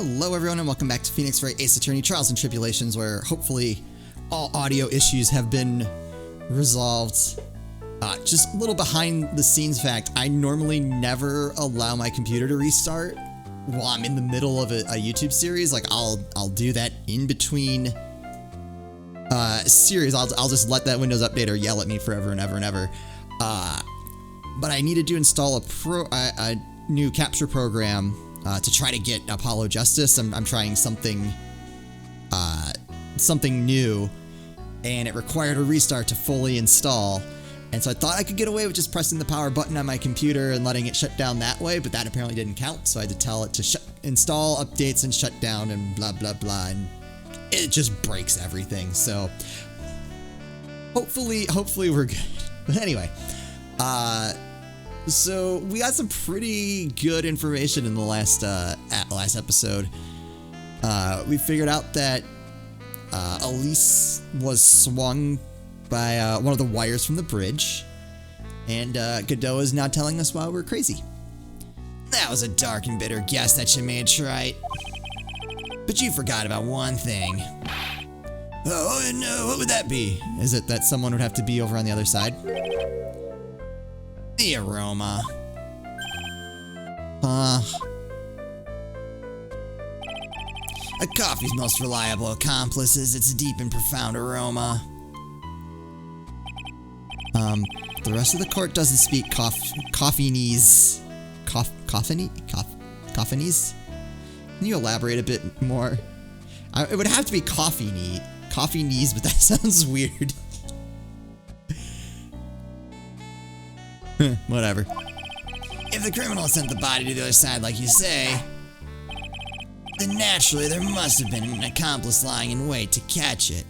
Hello everyone and welcome back to Phoenix Wright Ace Attorney Trials and Tribulations, where hopefully all audio issues have been resolved. Just a little behind the scenes fact, I normally never allow my computer to restart while I'm in the middle of a YouTube series. Like I'll do that in between series. I'll just let that Windows updater yell at me forever and ever and ever. But I needed to install a new capture program to try to get Apollo Justice. I'm trying something new, and it required a restart to fully install. And so I thought I could get away with just pressing the power button on my computer and letting it shut down that way, but that apparently didn't count. So I had to tell it to install updates and shut down and blah blah blah, and it just breaks everything. So hopefully we're good. But anyway, so we got some pretty good information in the last episode. We figured out that Elise was swung by one of the wires from the bridge, and Godot is now telling us why we're crazy. That was a dark and bitter guess that you made, Wright. But you forgot about one thing. Oh, no, what would that be? Is it that someone would have to be over on the other side? The aroma. A coffee's most reliable accomplice is its deep and profound aroma. The rest of the court doesn't speak Coffinese. Coffinese? Can you elaborate a bit more? It would have to be Coffinese, but that sounds weird. Whatever. If the criminal sent the body to the other side like you say, then naturally there must have been an accomplice lying in wait to catch it.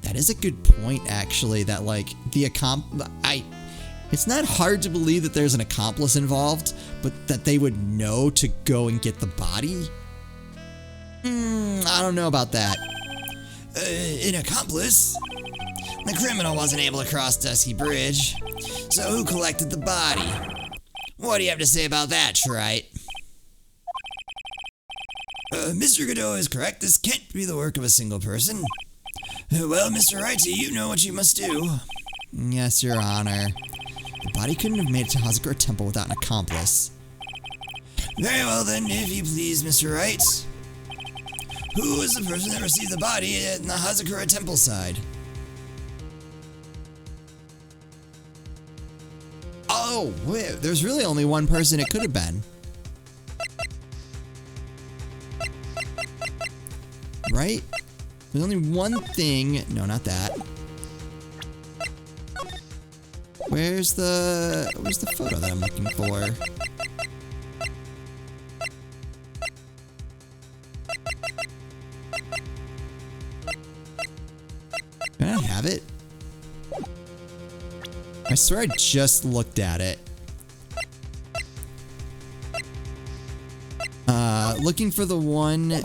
That is a good point, actually, that, like, it's not hard to believe that there's an accomplice involved, but that they would know to go and get the body? I don't know about that. An accomplice? The criminal wasn't able to cross Dusky Bridge, so who collected the body? What do you have to say about that, Wright? Mr. Godot is correct. This can't be the work of a single person. Well, Mr. Wright, you know what you must do. Yes, Your Honor. The body couldn't have made it to Hazakura Temple without an accomplice. Very well then, if you please, Mr. Wright. Who was the person that received the body at the Hazakura Temple side? Oh, wait, there's really only one person it could have been. Right? There's only one thing. No, not that. Where's the photo that I'm looking for? Can I have it? I swear I just looked at it. Looking for the one.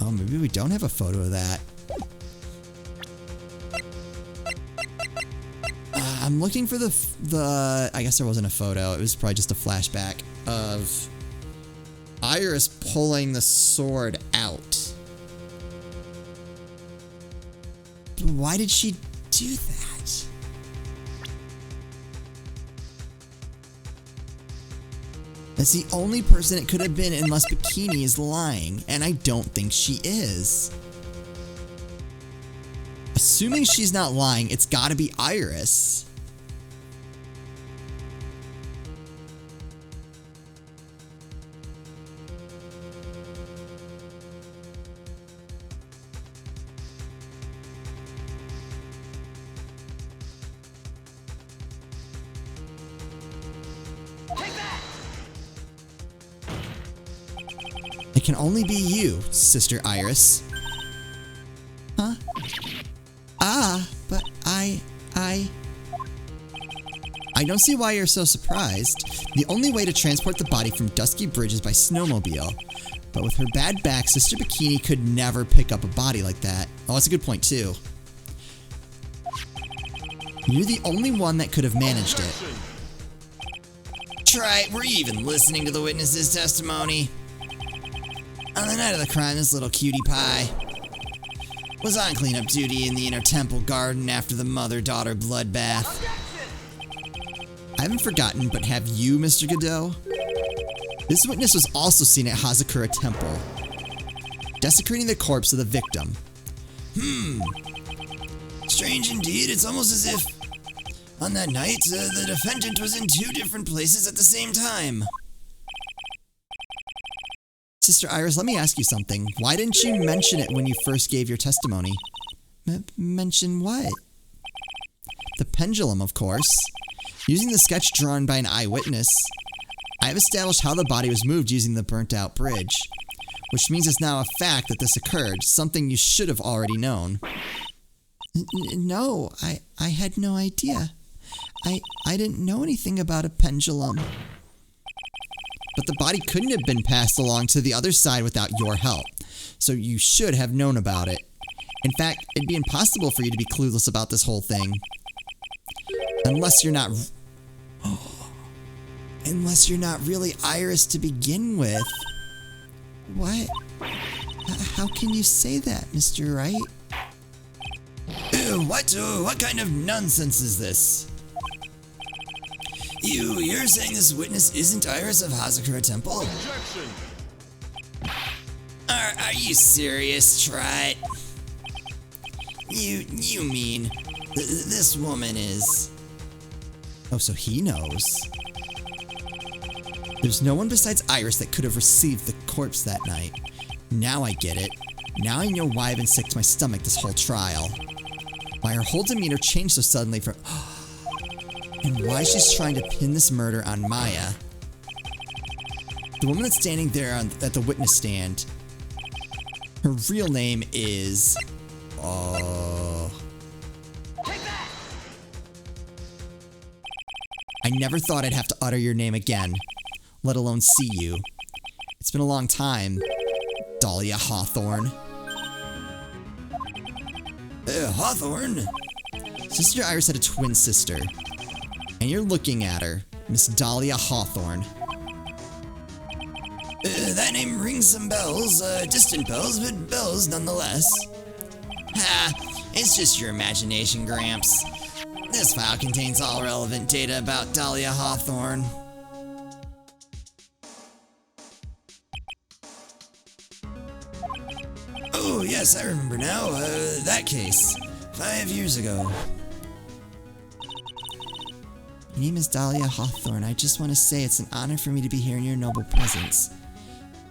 Oh, maybe we don't have a photo of that. I'm looking for the. I guess there wasn't a photo. It was probably just a flashback of Iris pulling the sword out. Why did she do that? That's the only person it could have been, unless Bikini is lying, and I don't think she is. Assuming she's not lying, it's gotta be Iris. It can only be you, Sister Iris. Huh? But I don't see why you're so surprised. The only way to transport the body from Dusky Bridge is by snowmobile. But with her bad back, Sister Bikini could never pick up a body like that. Oh, that's a good point, too. You're the only one that could have managed it. Try it. Were you even listening to the witness's testimony? On the night of the crime, this little cutie pie was on cleanup duty in the inner temple garden after the mother-daughter bloodbath. I haven't forgotten, but have you, Mr. Godot? This witness was also seen at Hazakura Temple, desecrating the corpse of the victim. Strange indeed. It's almost as if on that night, the defendant was in 2 different places at the same time. Sister Iris, let me ask you something. Why didn't you mention it when you first gave your testimony? Mention what? The pendulum, of course. Using the sketch drawn by an eyewitness, I have established how the body was moved using the burnt-out bridge, which means it's now a fact that this occurred, something you should have already known. No, I had no idea. I didn't know anything about a pendulum. But the body couldn't have been passed along to the other side without your help, so you should have known about it. In fact, it'd be impossible for you to be clueless about this whole thing. Unless you're not really Iris to begin with. What? How can you say that, Mr. Wright? What kind of nonsense is this? You're saying this witness isn't Iris of Hazakura Temple? Objection! Are you serious, Wright? You mean this woman is... Oh, so he knows. There's no one besides Iris that could have received the corpse that night. Now I get it. Now I know why I've been sick to my stomach this whole trial. Why her whole demeanor changed so suddenly from... And why she's trying to pin this murder on Maya. The woman that's standing there at the witness stand, her real name is... I never thought I'd have to utter your name again, let alone see you. It's been a long time, Dahlia Hawthorne. Hawthorne? Sister Iris had a twin sister. And you're looking at her, Miss Dahlia Hawthorne. That name rings some bells, distant bells, but bells nonetheless. Ha, it's just your imagination, Gramps. This file contains all relevant data about Dahlia Hawthorne. Oh, yes, I remember now. That case. 5 years ago. My name is Dahlia Hawthorne. I just want to say it's an honor for me to be here in your noble presence.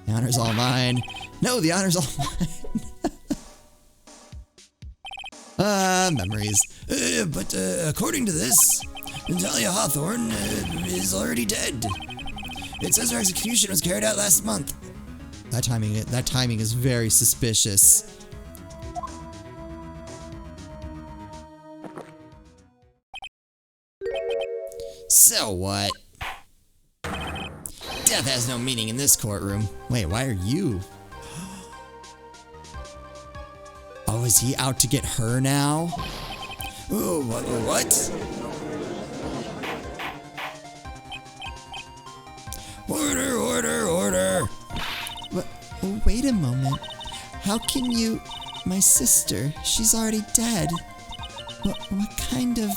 The honor's all mine. No, the honor's all mine. Memories. But according to this, Dahlia Hawthorne is already dead. It says her execution was carried out last month. That timing is very suspicious. So what? Death has no meaning in this courtroom. Wait, why are you? Oh, is he out to get her now? Ooh, what? Order! What? Oh, wait a moment. How can you... My sister, she's already dead. What kind of...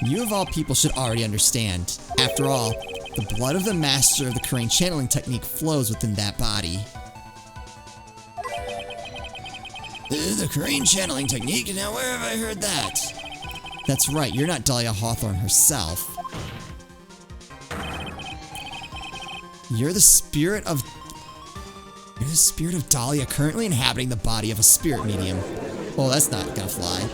You of all people should already understand. After all, the blood of the master of the Crane channeling technique flows within that body. The Crane channeling technique? Now where have I heard that? That's right, you're not Dahlia Hawthorne herself. You're the spirit of Dahlia currently inhabiting the body of a spirit medium. Well, that's not gonna fly.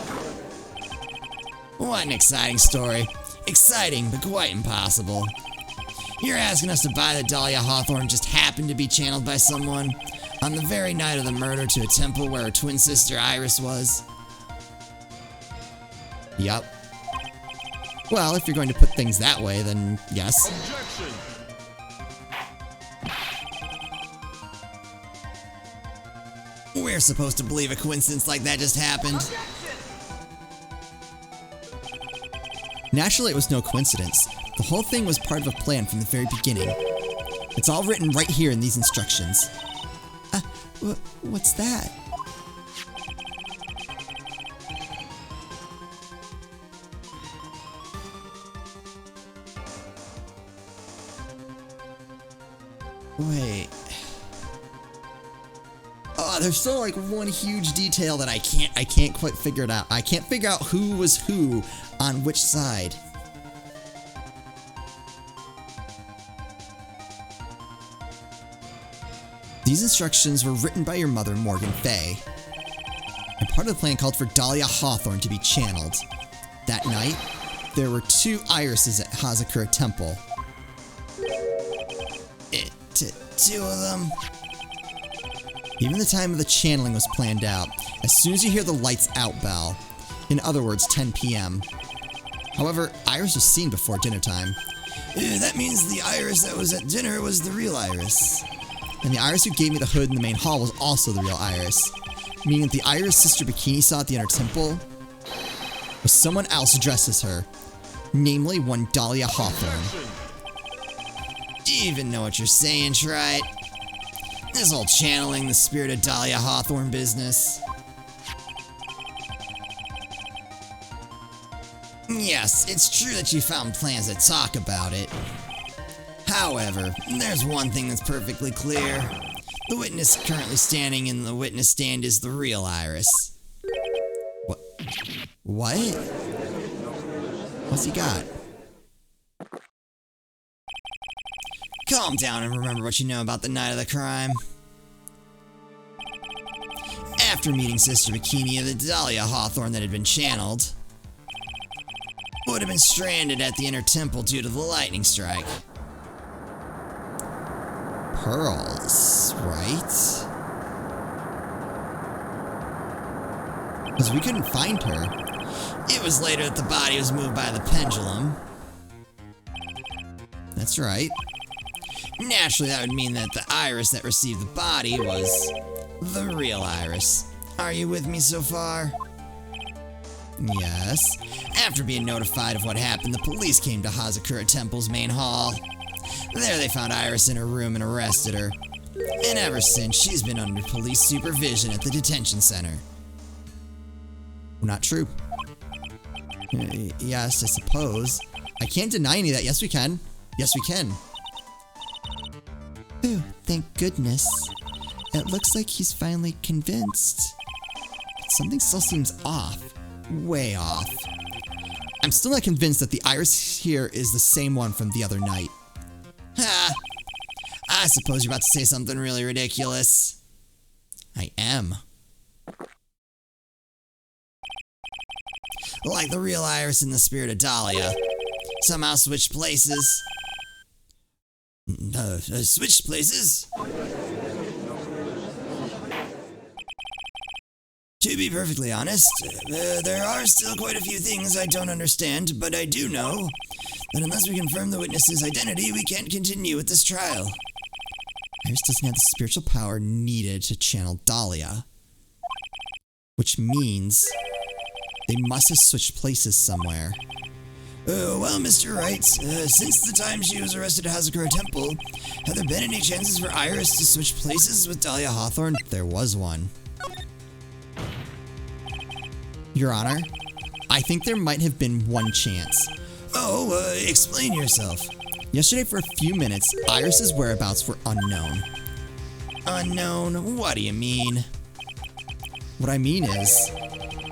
What an exciting story. Exciting, but quite impossible. You're asking us to buy that Dahlia Hawthorne just happened to be channeled by someone on the very night of the murder to a temple where her twin sister Iris was? Yup. Well, if you're going to put things that way, then yes. Objection! We're supposed to believe a coincidence like that just happened. Naturally, it was no coincidence. The whole thing was part of a plan from the very beginning. It's all written right here in these instructions. What's that? Wait. Oh, there's still like one huge detail that I can't quite figure it out. I can't figure out who was who on which side. These instructions were written by your mother, Morgan Fay. And part of the plan called for Dahlia Hawthorne to be channeled. That night, there were 2 irises at Hazakura Temple. 2 of them? Even the time of the channeling was planned out, as soon as you hear the lights out bell. In other words, 10 p.m. However, Iris was seen before dinner time. That means the Iris that was at dinner was the real Iris. And the Iris who gave me the hood in the main hall was also the real Iris. Meaning that the Iris Sister Bikini saw at the inner temple was someone else dressed as her. Namely, one Dahlia Hawthorne. Do you even know what you're saying, Wright? This whole channeling the spirit of Dahlia Hawthorne business. Yes, it's true that you found plans to talk about it. However, there's one thing that's perfectly clear. The witness currently standing in the witness stand is the real Iris. What? What's he got? Calm down and remember what you know about the night of the crime. After meeting Sister Bikini, the Dahlia Hawthorne that had been channeled would have been stranded at the inner temple due to the lightning strike. Pearls, right? Because we couldn't find her. It was later that the body was moved by the pendulum. That's right. Naturally, that would mean that the Iris that received the body was the real Iris. Are you with me so far? Yes. After being notified of what happened, the police came to Hazakura Temple's main hall. There they found Iris in her room and arrested her. And ever since, she's been under police supervision at the detention center. Not true. Yes, I suppose. I can't deny any of that. Yes, we can. Yes, we can. Ooh, thank goodness. It looks like he's finally convinced. Something still seems off. Way off. I'm still not convinced that the Iris here is the same one from the other night. Ha! I suppose you're about to say something really ridiculous. I am. Like the real Iris and the spirit of Dahlia. Somehow switched places. Switched places? To be perfectly honest, there are still quite a few things I don't understand, but I do know that unless we confirm the witness's identity, we can't continue with this trial. Iris doesn't have the spiritual power needed to channel Dahlia. Which means they must have switched places somewhere. Well, Mr. Wright, since the time she was arrested at Hazakura Temple, have there been any chances for Iris to switch places with Dahlia Hawthorne? There was one. Your Honor, I think there might have been one chance. Oh, explain yourself. Yesterday for a few minutes, Iris's whereabouts were unknown. Unknown? What do you mean? What I mean is,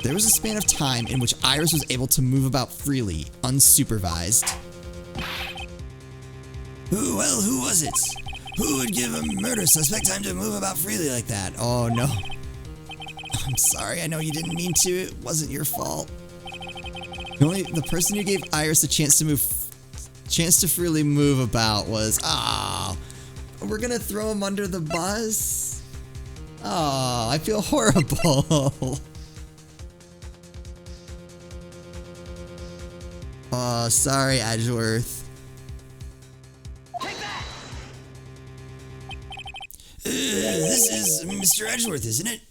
there was a span of time in which Iris was able to move about freely, unsupervised. Who was it? Who would give a murder suspect time to move about freely like that? Oh no. I'm sorry, I know you didn't mean to, it wasn't your fault. The person who gave Iris a chance to freely move about was, we're gonna throw him under the bus? Oh, I feel horrible. Oh, sorry, Edgeworth. Take that! This is Mr. Edgeworth, isn't it?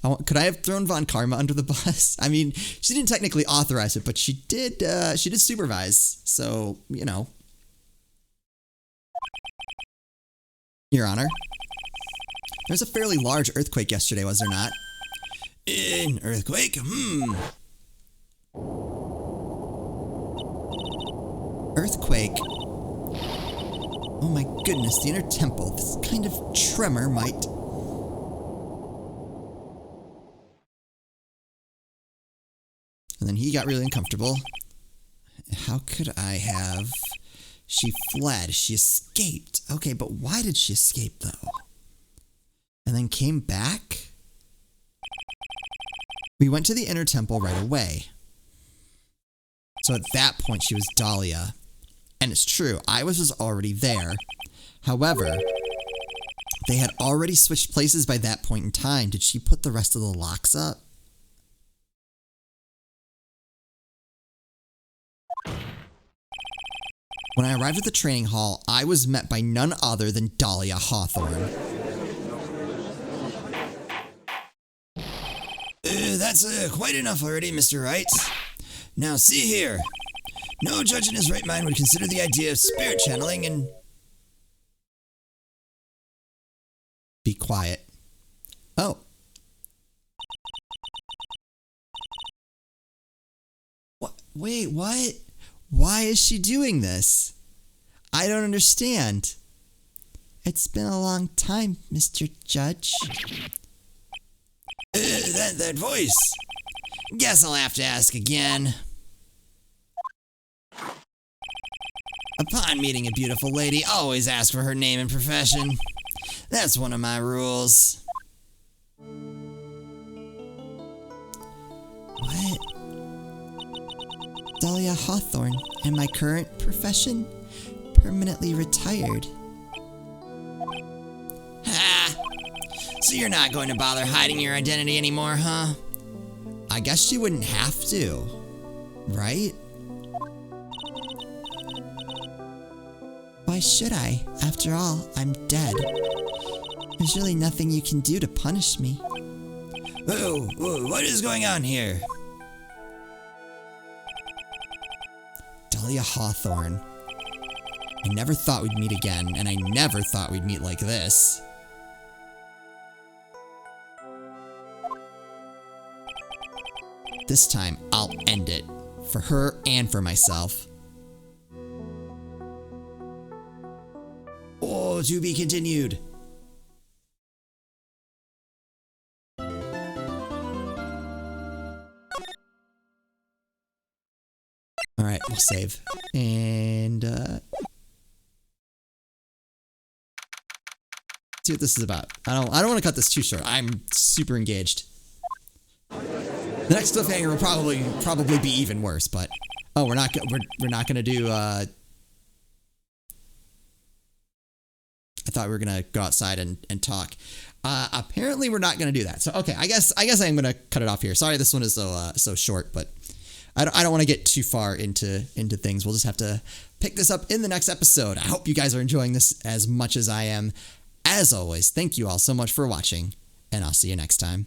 Could I have thrown Von Karma under the bus? I mean, she didn't technically authorize it, but she did supervise. So, you know. Your Honor. There was a fairly large earthquake yesterday, was there not? An earthquake? Earthquake? Oh my goodness, the inner temple. This kind of tremor might... And then he got really uncomfortable. How could I have... She fled. She escaped. Okay, but why did she escape, though? And then came back? We went to the inner temple right away. So at that point, she was Dahlia. And it's true, I was already there. However, they had already switched places by that point in time. Did she put the rest of the locks up? When I arrived at the training hall, I was met by none other than Dahlia Hawthorne. That's quite enough already, Mr. Wright. Now see here. No judge in his right mind would consider the idea of spirit channeling and... Be quiet. Oh. What? Wait, what? Why is she doing this? I don't understand. It's been a long time, Mr. Judge. That voice. Guess I'll have to ask again. Upon meeting a beautiful lady, always ask for her name and profession. That's one of my rules. What? Dahlia Hawthorne, and my current profession? Permanently retired. Ha! So you're not going to bother hiding your identity anymore, huh? I guess she wouldn't have to, right? Why should I? After all, I'm dead. There's really nothing you can do to punish me. Whoa, what is going on here? Dahlia Hawthorne. I never thought we'd meet again, and I never thought we'd meet like this. This time, I'll end it. For her and for myself. Oh, to be continued. Alright, we'll save. And, see what this is about. I don't want to cut this too short. I'm super engaged. The next cliffhanger will probably be even worse, but... Oh, we're not gonna do, I thought we were gonna go outside and talk. Apparently we're not gonna do that. So, okay, I guess I'm gonna cut it off here. Sorry this one is so short, but... I don't want to get too far into things. We'll just have to pick this up in the next episode. I hope you guys are enjoying this as much as I am. As always, thank you all so much for watching, and I'll see you next time.